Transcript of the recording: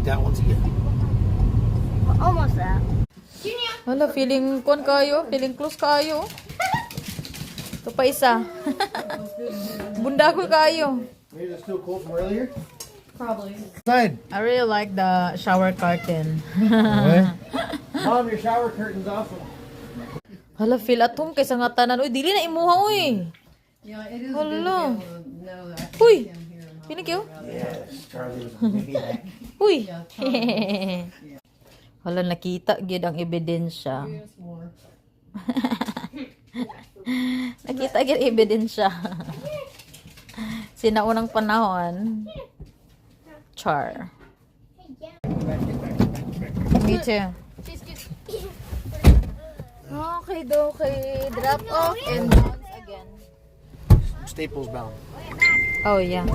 that one's again. Almost there. Wala, feeling kon kayo. Feeling close kayo. Ito pa isa. Bundakol kayo. Maybe it's still cold from earlier? Probably. Side. I really like the shower curtain. Mom, your shower curtain's awesome. Hala, feel at home kaysa nga tanan. Uy, dili na imuha, uy. Yeah, it is Hello. good to be able to know that I Uy, am here. and not pinig yun. Yes, Charlie was a maniac. Uy. Yeah, Hala, nakita gid ang ebidensya. Yes, more. Nakita gid ebidensya. Sinaunang panahon. Char. Me too. Okay, okay. Drop off and bounce again. Staples bound. Oh, yeah.